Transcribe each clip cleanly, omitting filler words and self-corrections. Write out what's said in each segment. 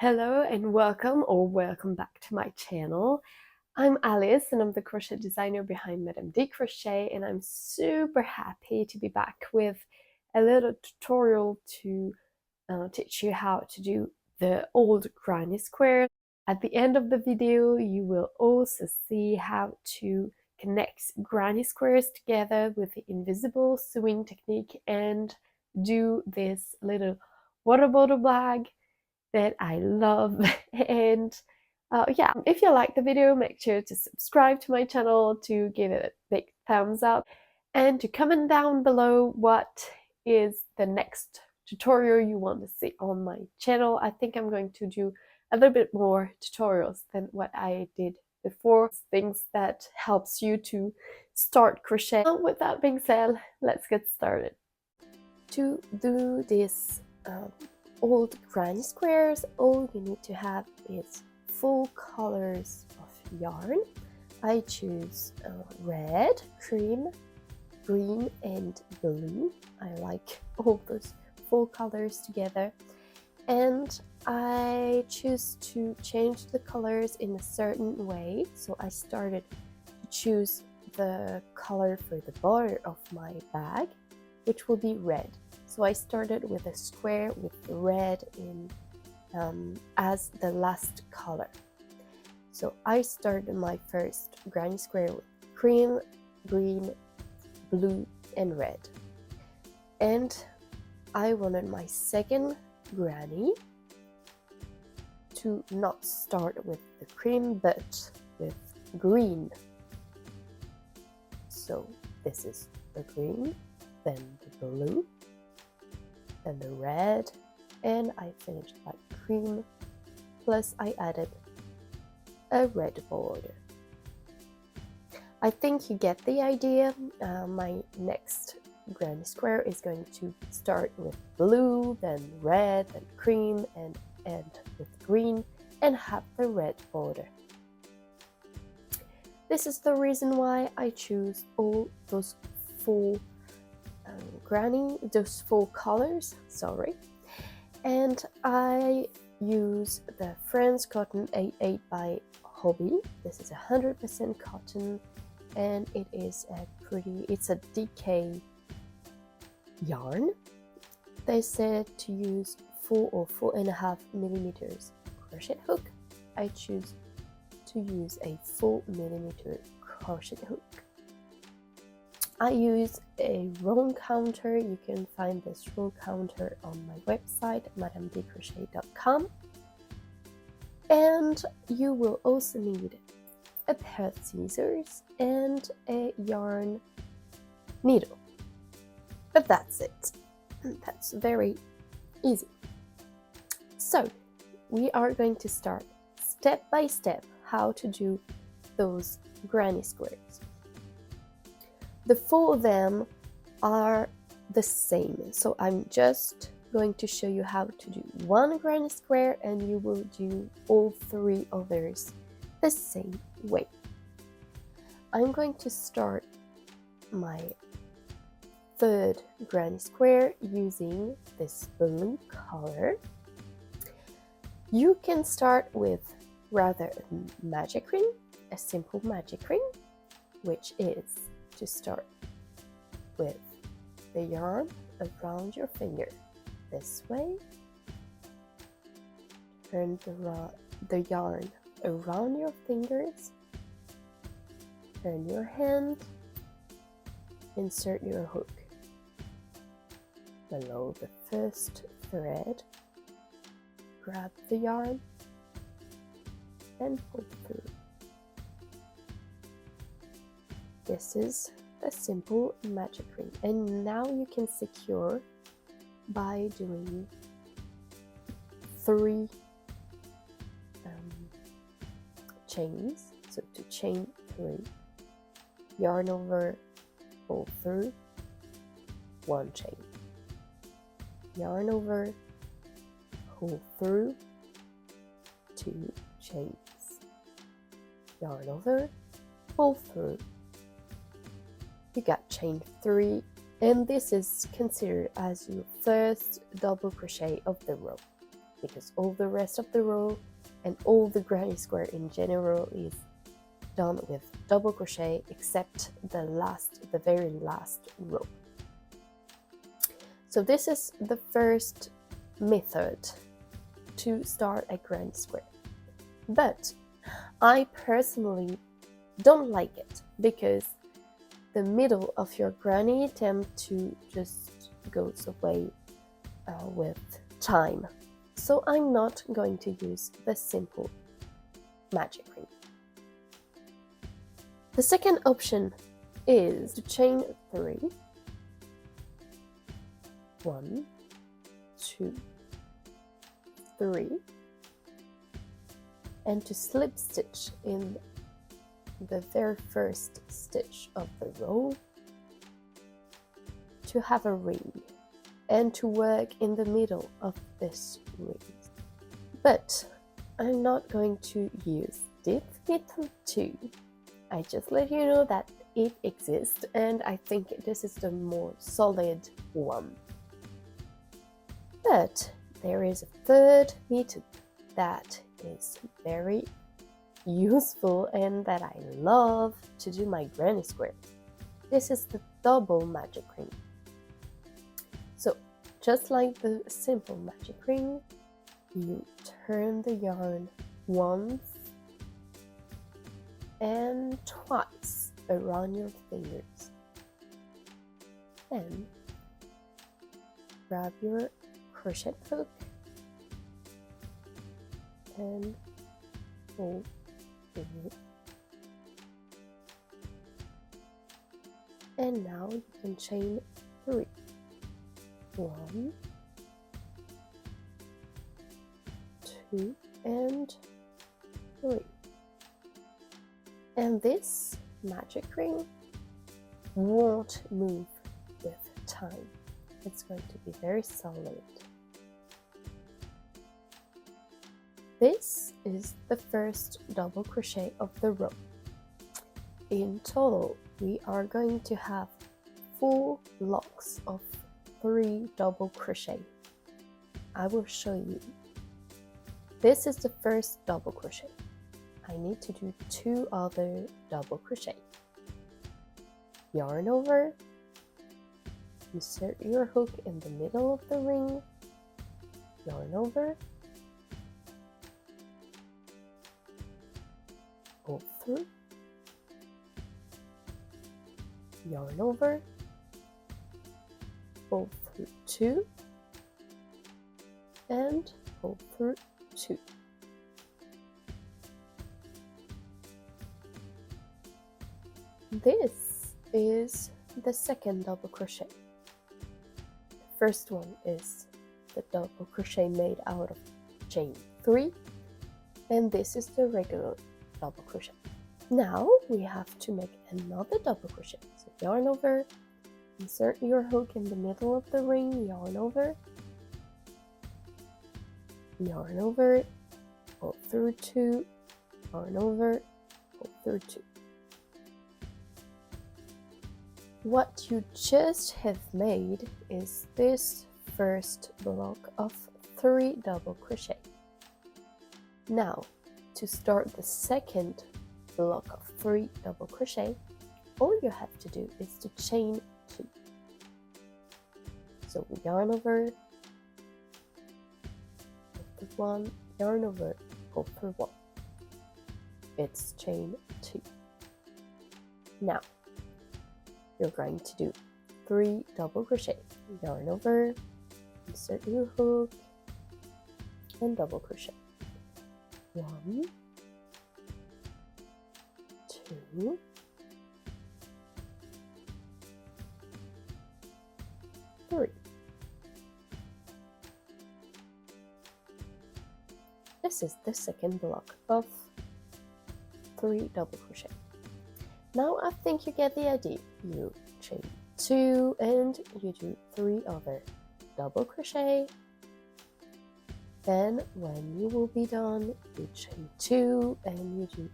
Hello and welcome back to my channel. I'm Alice and I'm the crochet designer behind Madame D Crochet, and I'm super happy to be back with a little tutorial to teach you how to do the old granny square. At the end of the video you will also see how to connect granny squares together with the invisible sewing technique and do this little water bottle bag that I love. And yeah, if you like the video, make sure to subscribe to my channel, to give it a big thumbs up, and to comment down below what is the next tutorial you want to see on my channel. I think I'm going to do a little bit more tutorials than what I did before, things that helps you to start crochet. With that being said, let's get started. To do this old granny squares, all you need to have is full colors of yarn. I choose red, cream, green and blue. I like all those full colors together, and I choose to change the colors in a certain way. So I started to choose the color for the border of my bag, which will be red. So I started with a square with red in as the last color. So I started my first granny square with cream, green, blue and red. And I wanted my second granny to not start with the cream but with green. So this is the green, then the blue, then the red, and I finished like cream, plus I added a red border. I think you get the idea. My next granny square is going to start with blue, then red, then cream, and end with green, and have the red border. This is the reason why I choose all those full those full colors, sorry. And I use the France Cotton 88 by Hobby. This is 100% cotton, and it is it's a DK yarn. They said to use 4 or 4.5 millimeters crochet hook. I choose to use a 4 millimeter crochet hook. I use a roll counter. You can find this roll counter on my website, madamedcrochet.com. And you will also need a pair of scissors and a yarn needle. But that's it. That's very easy. So we are going to start step by step how to do those granny squares. The 4 of them are the same, so I'm just going to show you how to do one granny square, and you will do all 3 others the same way. I'm going to start my third granny square using this blue color. You can start with rather a magic ring, a simple magic ring, which is to start with the yarn around your finger this way, turn the yarn around your fingers, turn your hand, insert your hook below the first thread, grab the yarn and pull through. This is a simple magic ring, and now you can secure by doing 3 chains. So to chain 3, yarn over, pull through, 1 chain, yarn over, pull through, 2 chains, yarn over, pull through. You got chain 3, and this is considered as your first double crochet of the row. because all the rest of the row and all the granny square in general is done with double crochet except the very last row. So this is the first method to start a granny square. But I personally don't like it because the middle of your granny tends to just goes away with time. So I'm not going to use the simple magic ring. The second option is to chain 3, 1, 2, 3, and to slip stitch in the very first stitch of the row to have a ring and to work in the middle of this ring. But I'm not going to use this method too. I just let you know that it exists and I think this is the more solid one. But there is a third method that is very useful and that I love to do my granny square. This is the double magic ring. So just like the simple magic ring, you turn the yarn once and twice around your fingers. Then grab your crochet hook and pull through. And now you can chain 3. 1, 2, and 3. And this magic ring won't move with time. It's going to be very solid. This is the first double crochet of the row. In total, we are going to have 4 blocks of 3 double crochet. I will show you. This is the first double crochet. I need to do 2 other double crochet. Yarn over, insert your hook in the middle of the ring, yarn over, pull through, yarn over, pull through 2, and pull through 2. This is the second double crochet. The first one is the double crochet made out of chain 3, and this is the regular double crochet. Now we have to make another double crochet. So yarn over, insert your hook in the middle of the ring, yarn over, pull through 2, yarn over, pull through 2. What you just have made is this first block of 3 double crochet. Now, to start the second block of 3 double crochet, all you have to do is to chain 2. So yarn over, pull through 1, yarn over, pull through 1. It's chain 2. Now, you're going to do 3 double crochet. Yarn over, insert your hook, and double crochet. 1, 2, 3. This is the second block of 3 double crochet. Now I think you get the idea. You chain 2 and you do 3 other double crochet. Then when you will be done, you chain 2 and you do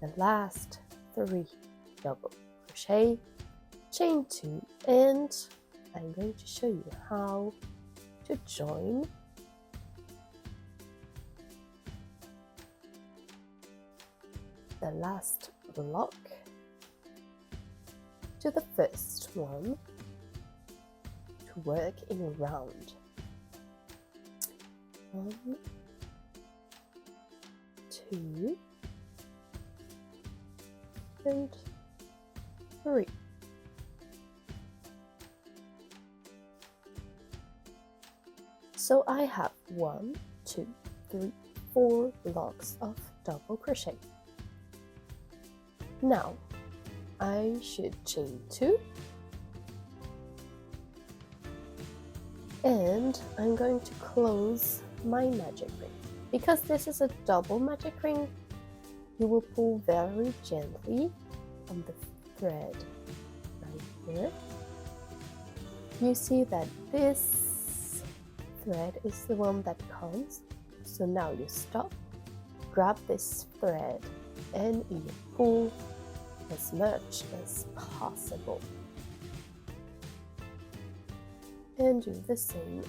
the last 3 double crochet, chain 2, and I'm going to show you how to join the last block to the first one to work in a round. 1, 2, and 3. So I have 1, 2, 3, 4 blocks of double crochet. Now I should chain 2, and I'm going to close my magic ring. Because this is a double magic ring, you will pull very gently on the thread right here. You see that this thread is the one that comes, so now you stop, grab this thread, and you pull as much as possible. And do the same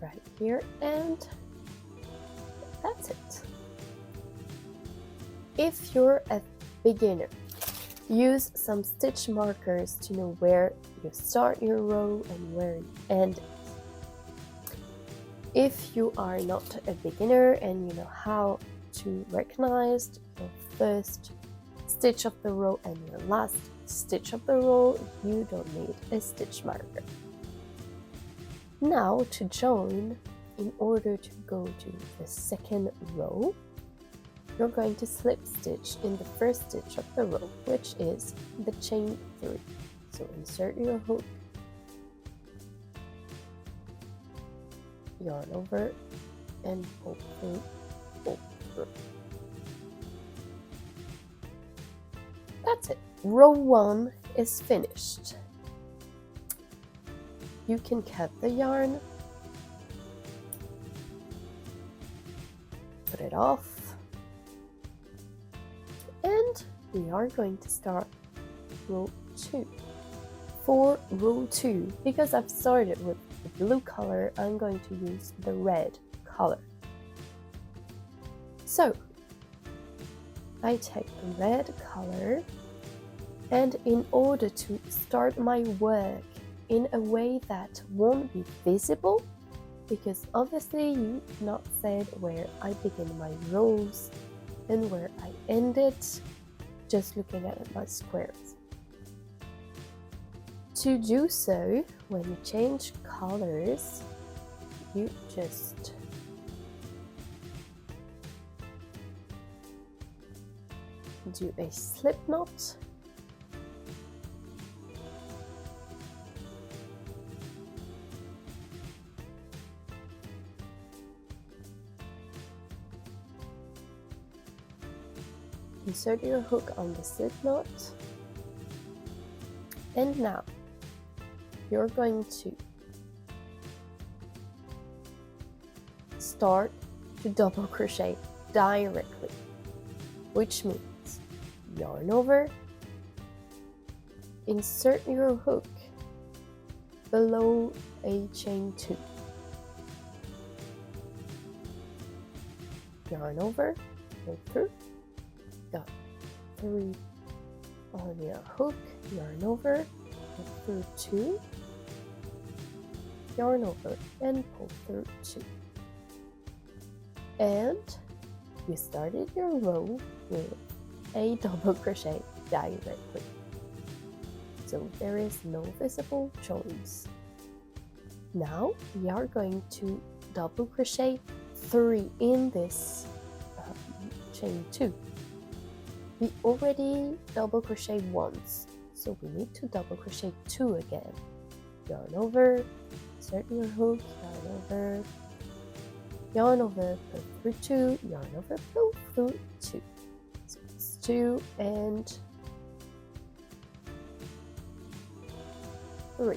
right here, and that's it. If you're a beginner, use some stitch markers to know where you start your row and where you end it. If you are not a beginner and you know how to recognize your first stitch of the row and your last stitch of the row, you don't need a stitch marker. Now to join, in order to go to the second row, you're going to slip stitch in the first stitch of the row, which is the chain 3. So insert your hook, yarn over, and pull through, pull through. That's it. Row 1 is finished. You can cut the yarn, put it off, and we are going to start row 2. For row 2, because I've started with the blue color, I'm going to use the red color. So I take the red color, and in order to start my work in a way that won't be visible, because obviously you not said where I begin my rows and where I end it, just looking at my squares. To do so, when you change colors, you just do a slip knot, insert your hook on the slip knot, and now you're going to start to double crochet directly, which means yarn over, insert your hook below a chain 2, yarn over, go through, got 3 on your hook, yarn over, go through 2, yarn over, and pull through 2. And you started your row with a double crochet directly, so there is no visible joins. Now we are going to double crochet 3 in this chain 2. We already double crochet once, so we need to double crochet 2 again. Yarn over, insert your hook, yarn over, pull through 2, yarn over, pull through 2. So it's 2 and 3.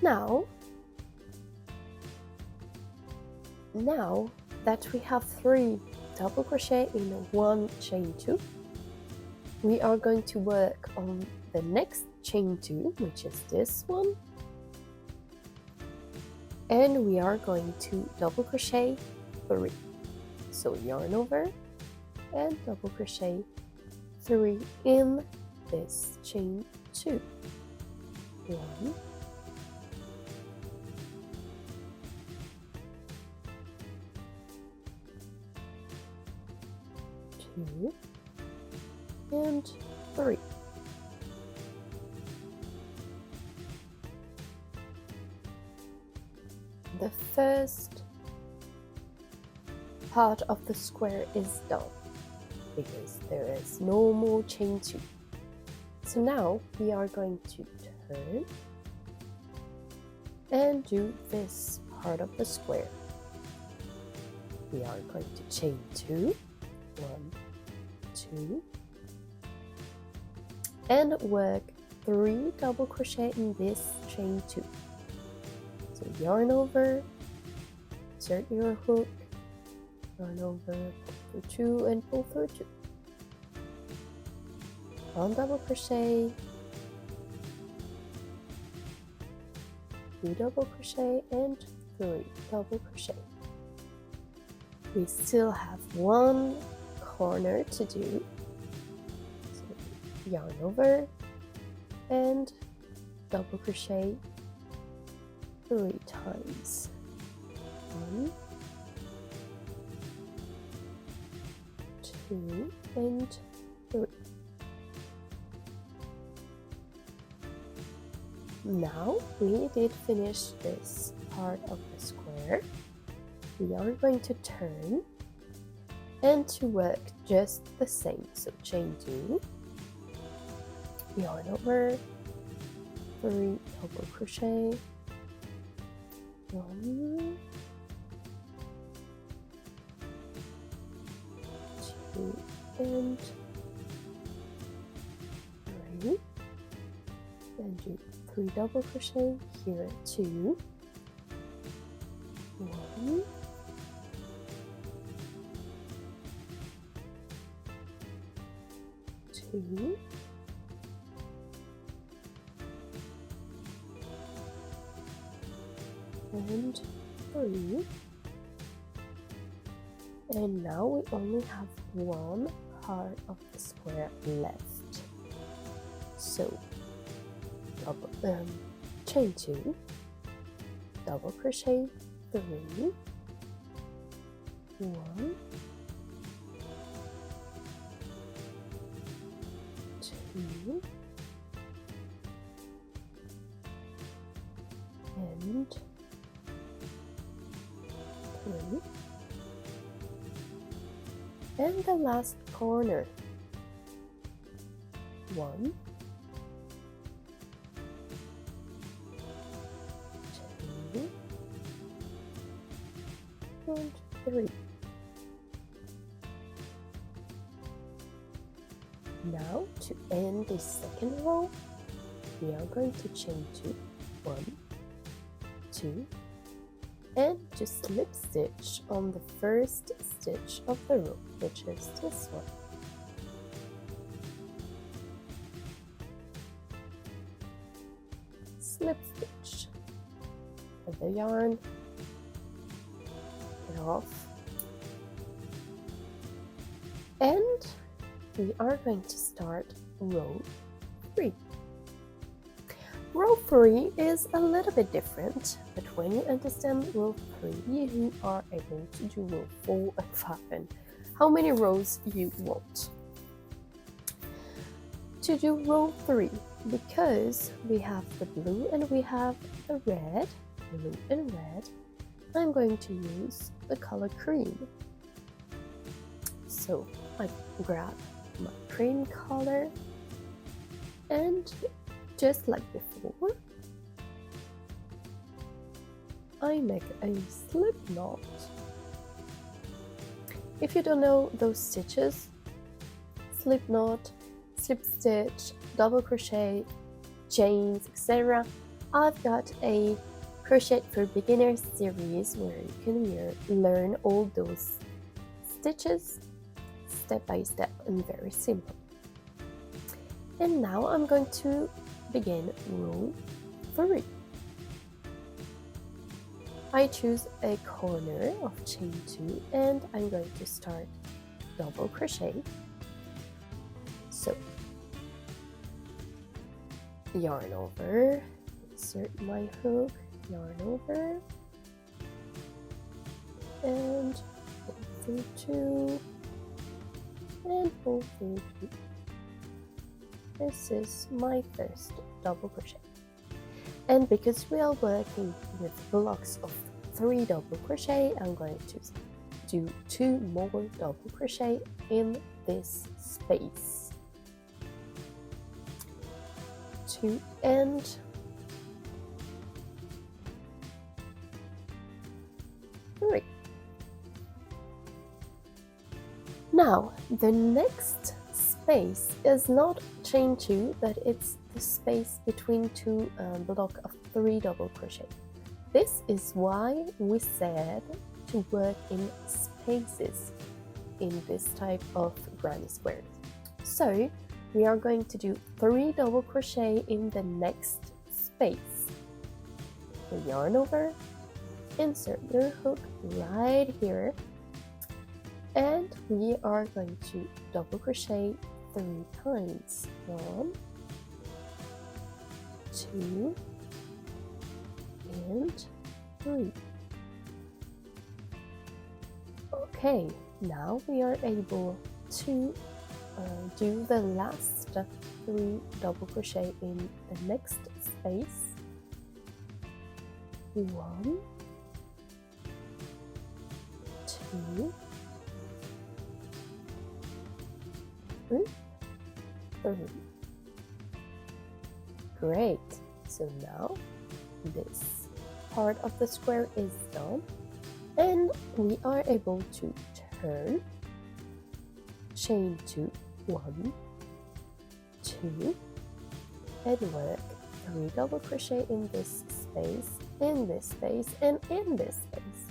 Now that we have 3 double crochet in 1 chain 2, we are going to work on the next chain 2, which is this one, and we are going to double crochet 3. So yarn over and double crochet 3 in this chain 2. 1, 2, and 3. The first part of the square is done because there is no more chain 2. So now we are going to turn and do this part of the square. We are going to chain 2, 1, 2, and work 3 double crochet in this chain 2. So yarn over, insert your hook, yarn over, pull through 2 and pull through 2. 1 double crochet, 2 double crochet, and 3 double crochet. We still have 1 corner to do. So yarn over and double crochet 3 times. 1, 2, and 3. Now we did finish this part of the square. We are going to turn and to work just the same. So chain 2, yarn over, 3 double crochet, 1, 2, and 3, and do 3 double crochet here, 2, 1, 2, and 3, and now we only have 1 part of the square left. So chain 2, double crochet 3, 1, 2, and 3, and the last corner, 1, 2, and 3. Now to end the second row, we are going to chain 2, 1, 2, and just slip stitch on the first stitch of the row, which is this one. Slip stitch. Cut the yarn, get off, and we are going to start row 3. Row 3 is a little bit different, but when you understand row 3, you are able to do row 4 and 5 and how many rows you want. To do row 3, because we have the blue and we have the red, blue and red, I'm going to use the color cream. So I grab my cream color and just like before, I make a slip knot. If you don't know those stitches, slip knot, slip stitch, double crochet, chains, etc., I've got a Crochet for Beginners series where you can learn all those stitches step by step and very simple. And now I'm going to begin row 3. I choose a corner of chain 2 and I'm going to start double crochet. So yarn over, insert my hook, yarn over, and pull through 2 and pull through 2. This is my first double crochet. And because we are working with blocks of 3 double crochet, I'm going to do 2 more double crochet in this space to end three. Now the next space is not chain 2, but it's the space between 2 blocks of 3 double crochet. This is why we said to work in spaces in this type of granny squares. So we are going to do 3 double crochet in the next space. So yarn over, insert your hook right here, and we are going to double crochet 3 times. 1, 2, and 3. Okay, now we are able to do the last 3 double crochet in the next space. 1, 2, 3. Great. So now this part of the square is done, and we are able to turn, chain 2, 1, 2, and work 3 double crochet in this space, in this space, and in this space.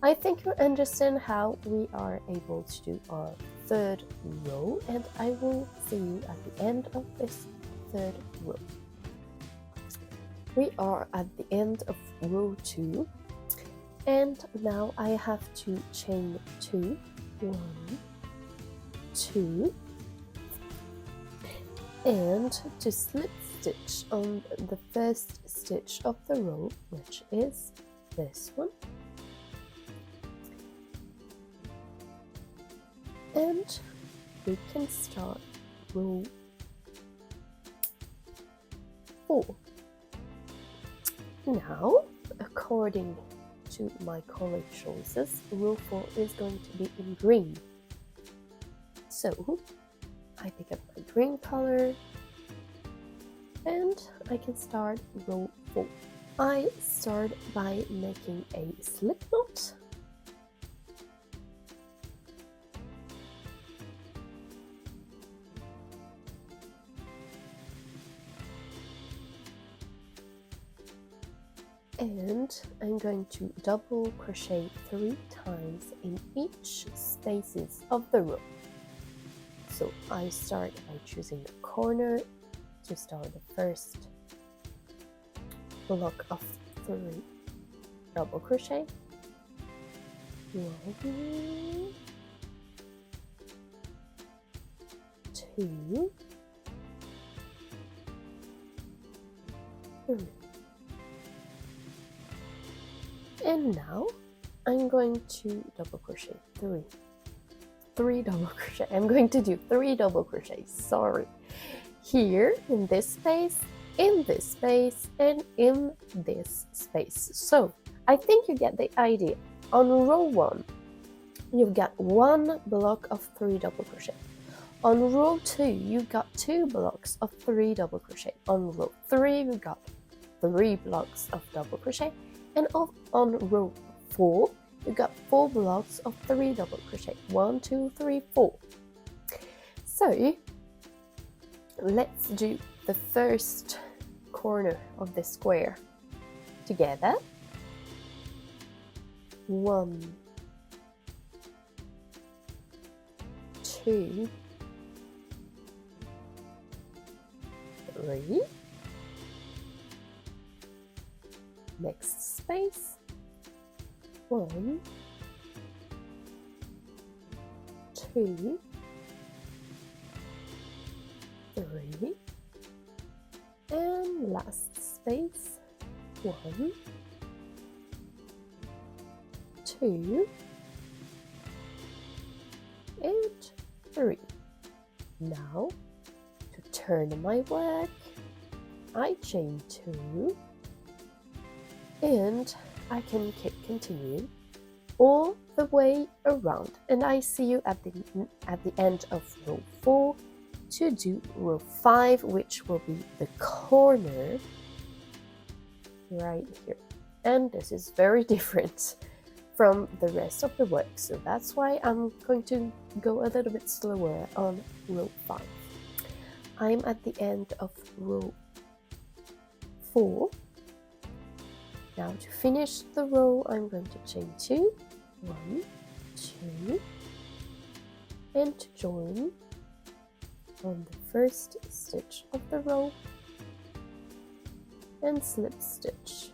I think you understand how we are able to do our 3rd row, and I will see you at the end of this 3rd row. We are at the end of row 2, and now I have to chain 2, 1, 2, and to slip stitch on the first stitch of the row, which is this one. And we can start row 4. Now, according to my color choices, row 4 is going to be in green. So I pick up my green color and I can start row 4. I start by making a slip knot. And I'm going to double crochet 3 times in each spaces of the row. So I start by choosing the corner to start the first block of 3 double crochet. 1, 2, 3. And now I'm going to double crochet 3 double crochet. I'm going to do 3 double crochets, sorry. Here in this space, in this space, and in this space. So I think you get the idea. On row 1, you've got 1 block of 3 double crochet. On row 2, you've got 2 blocks of 3 double crochet. On row 3, you've got 3 blocks of double crochet. And on row 4, you got 4 blocks of 3 double crochet. 1, 2, 3, 4. So let's do the first corner of the square together. 1, 2, 3. Next space, 1, 2, 3, and last space, 1, 2, and 3. Now, to turn my work, I chain 2, and I can keep continuing all the way around, and I see you at the end of row 4 to do row 5, which will be the corner right here. And this is very different from the rest of the work, so that's why I'm going to go a little bit slower on row 5. I'm at the end of row 4. Now to finish the row, I'm going to chain 2, 1, 2, and to join on the first stitch of the row and slip stitch.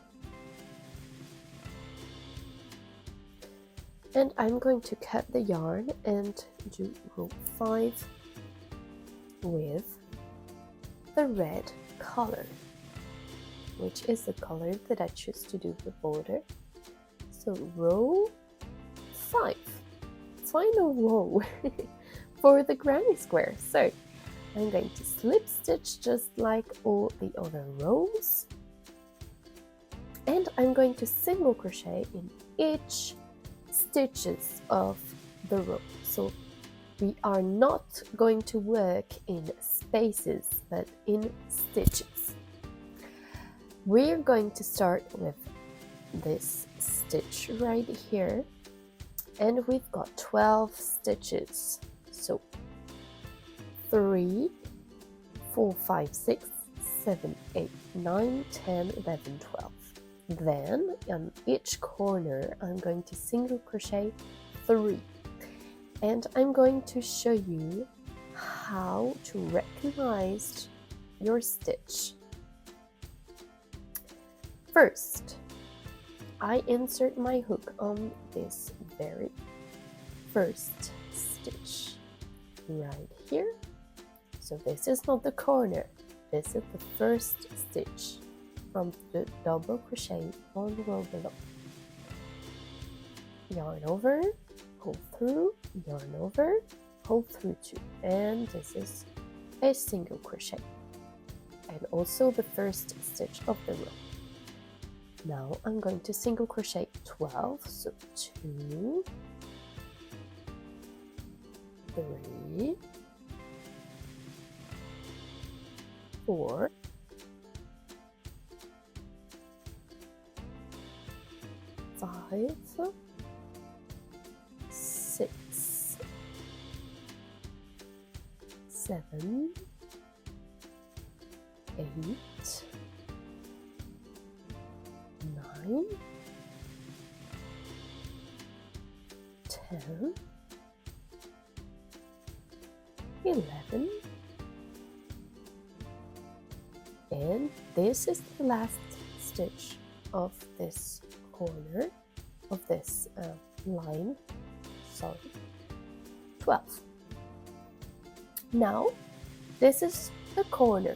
And I'm going to cut the yarn and do row 5 with the red color, which is the color that I choose to do the border. So row 5, final row for the granny square. So I'm going to slip stitch just like all the other rows, and I'm going to single crochet in each stitches of the row. So we are not going to work in spaces but in stitches. We're going to start with this stitch right here, and we've got 12 stitches. So 3, 4, 5, 6, 7, 8, 9, 10, 11, 12. Then on each corner I'm going to single crochet 3, and I'm going to show you how to recognize your stitch. First, I insert my hook on this very first stitch right here. So this is not the corner, this is the first stitch from the double crochet on the row below. Yarn over, pull through, yarn over, pull through 2, and this is a single crochet, and also the first stitch of the row. Now I'm going to single crochet 12, so 2, 3, 4, 5, 6, 7, 8, 9, 10, 11, and this is the last stitch of this corner of this line, sorry, 12. Now this is the corner.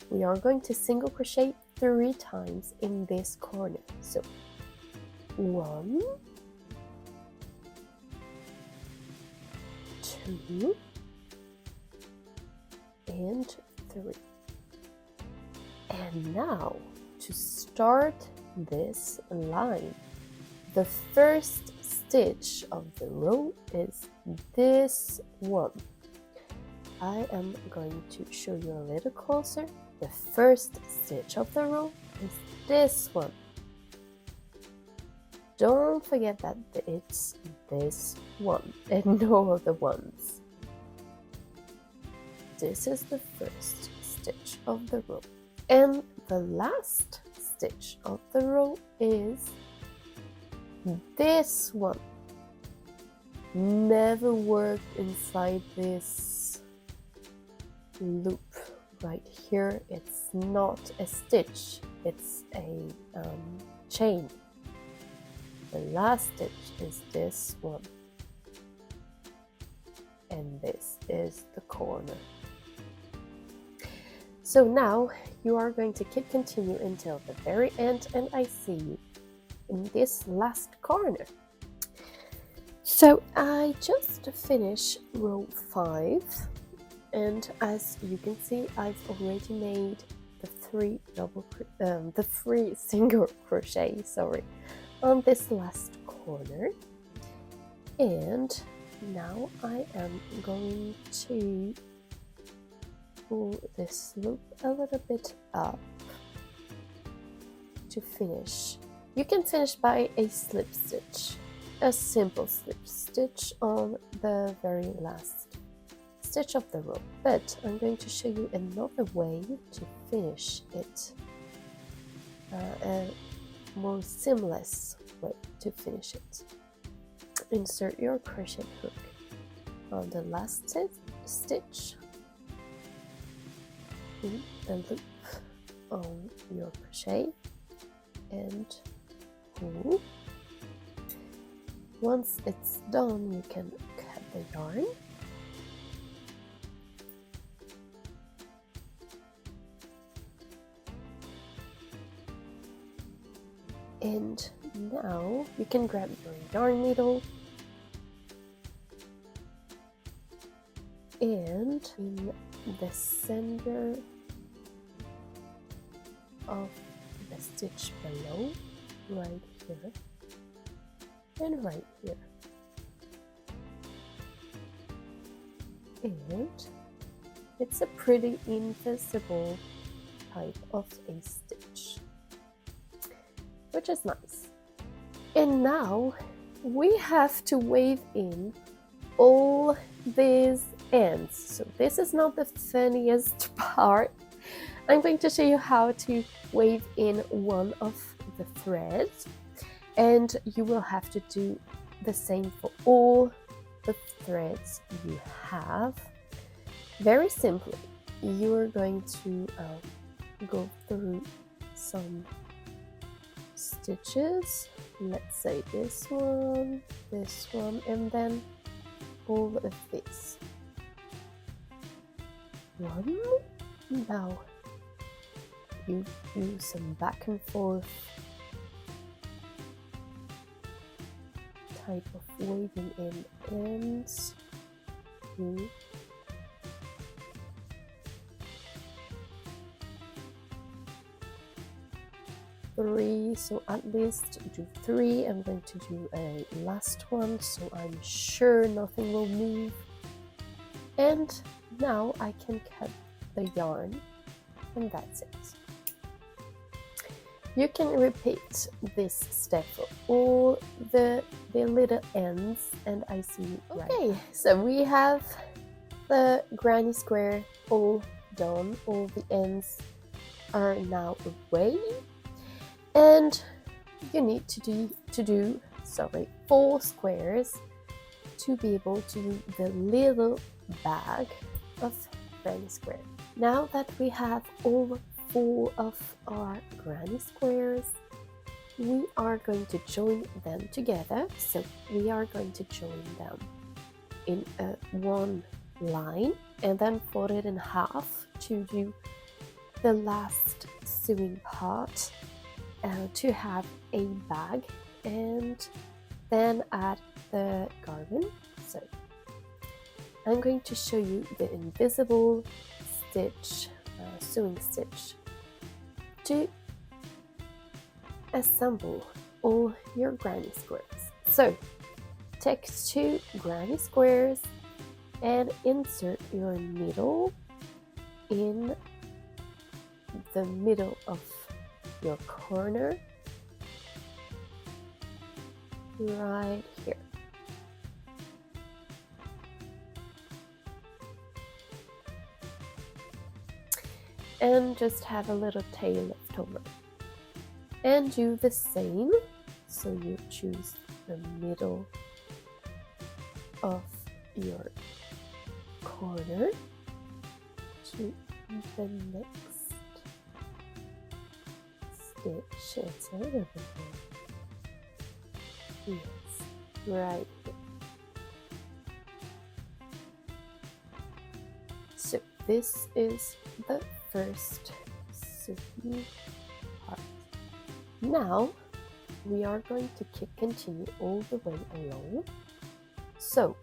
We are going to single crochet 3 times in this corner. So 1, 2, and 3. And now to start this line, the first stitch of the row is this one. I am going to show you a little closer. The first stitch of the row is this one. Don't forget that it's this one and no other ones. This is the first stitch of the row. And the last stitch of the row is this one. Never worked inside this loop right here. It's not a stitch, it's a chain. the last stitch is this one, and this is the corner. So now you are going to continue until the very end, and I see you in this last corner. So I just finished row 5, and as you can see, I've already made the three single crochet, on this last corner. And now I am going to pull this loop a little bit up to finish. You can finish by a slip stitch, a simple slip stitch on the very last stitch of the row, but I'm going to show you another way to finish it, a more seamless way to finish it. Insert your crochet hook on the last stitch, in the loop on your crochet, and pull. Once it's done, you can cut the yarn. And now you can grab your yarn needle and in the center of the stitch below, right here and right here, and it's a pretty invisible type of a stitch, which is nice. And now we have to weave in all these ends. So this is not the funniest part. I'm going to show you how to weave in one of the threads, and you will have to do the same for all the threads you have. Very simply, you're going to go through some stitches, let's say this one, and then all of this. One. Now you do some back and forth type of weaving in ends. 2, 3, so at least do 3. I'm going to do a last one so I'm sure nothing will move. And now I can cut the yarn, and that's it. You can repeat this step for all the little ends, and I see right. Okay, so we have the granny square all done. All the ends are now away, and you need to do 4 squares to be able to do the little bag of granny square. Now that we have all 4 of our granny squares, we are going to join them together. So we are going to join them in one line and then fold it in half to do the last sewing part, to have a bag, and then add the garment. So I'm going to show you the invisible stitch, sewing stitch, to assemble all your granny squares. So take 2 granny squares and insert your needle in the middle of your corner right here. And just have a little tail left over. And do the same. So you choose the middle of your corner to the next stitch. It's a little bit more. Yes, right here. So this is the first sewing part. Now we are going to continue all the way along. So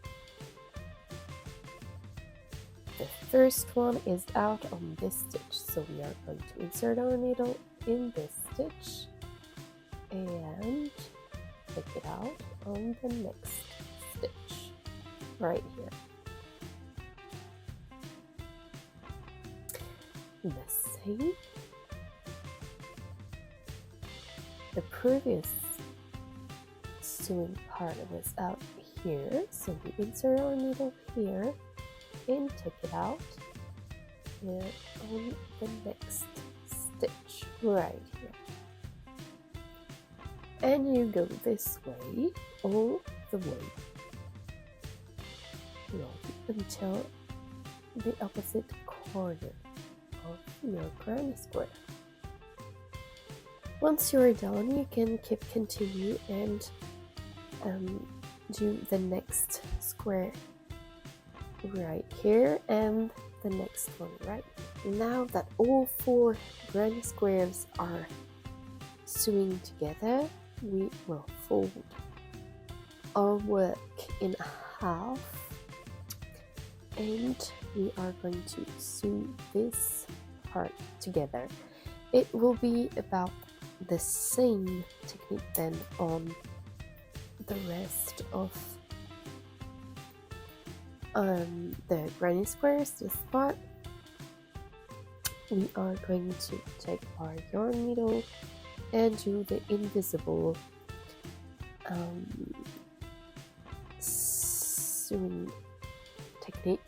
the first one is out on this stitch, so we are going to insert our needle in this stitch and take it out on the next stitch right here. The same. The previous sewing part was out here, so we insert our needle here and take it out and on the next stitch right here. And you go this way all the way until the opposite corner of your granny square. Once you're done, you can continue and do the next square right here and the next one right here. Now that all 4 granny squares are sewing together, we will fold our work in half and we are going to sew this part together. It will be about the same technique then on the rest of the granny squares. This part we are going to take our yarn needle and do the invisible sewing technique,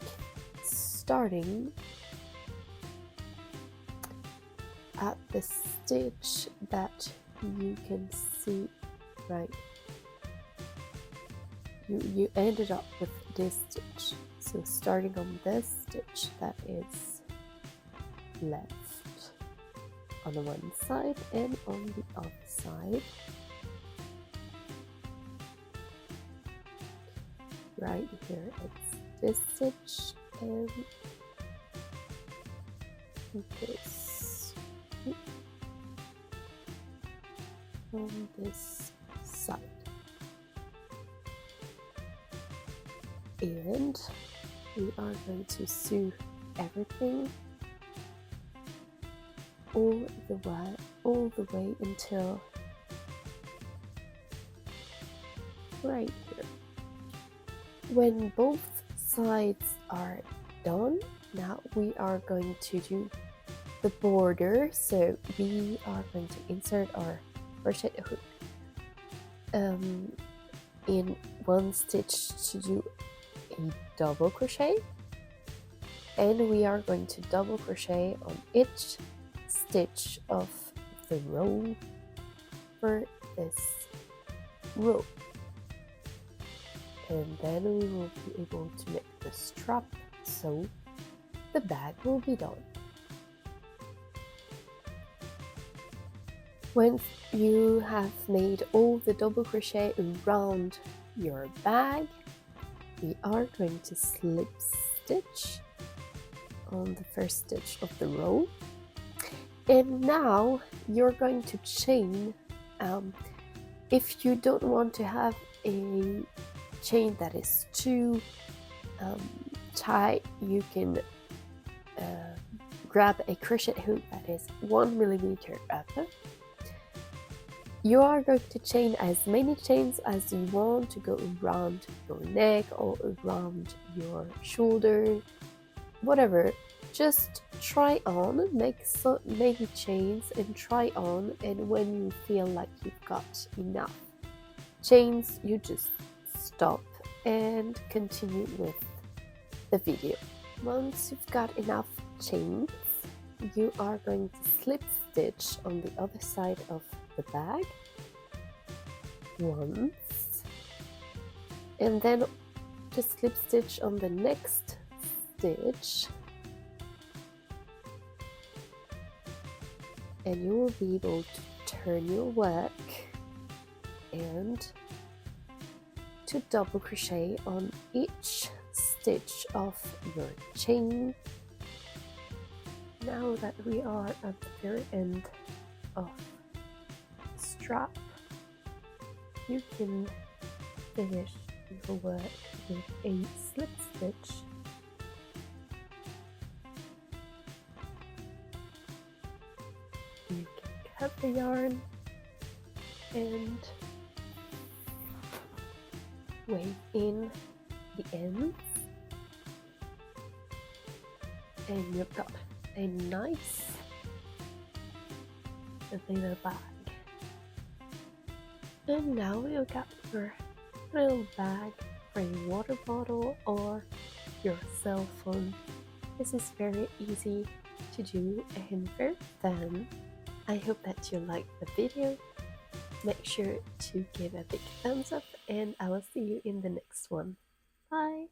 starting at the stitch that you can see right. You ended up with this stitch, so starting on this stitch that is left on the one side and on the other side right here, it's this stitch and this on this side. And we are going to sew everything all the way until right here. When both sides are done, now we are going to do the border. So we are going to insert our crochet hook in one stitch to do a double crochet, and we are going to double crochet on each stitch of the row for this row, and then we will be able to make the strap, so the bag will be done. When you have made all the double crochet around your bag, we are going to slip stitch on the first stitch of the row, and now you're going to chain. If you don't want to have a chain that is too tight, you can grab a crochet hook that is 1 millimeter up. You are going to chain as many chains as you want to go around your neck or around your shoulder, whatever. Just try on, make so many chains and try on, and when you feel like you've got enough chains, you just stop and continue with the video. Once you've got enough chains, you are going to slip stitch on the other side of the bag once, and then just slip stitch on the next stitch, and you will be able to turn your work and to double crochet on each stitch of your chain. Now that we are at the very end of the strap, you can finish your work with a slip stitch. You can cut the yarn and weave in the ends, and you've got a nice little bag. And now you've got your little bag for a water bottle or your cell phone. This is very easy to do and very fun. I hope that you liked the video. Make sure to give a big thumbs up, and I will see you in the next one. Bye!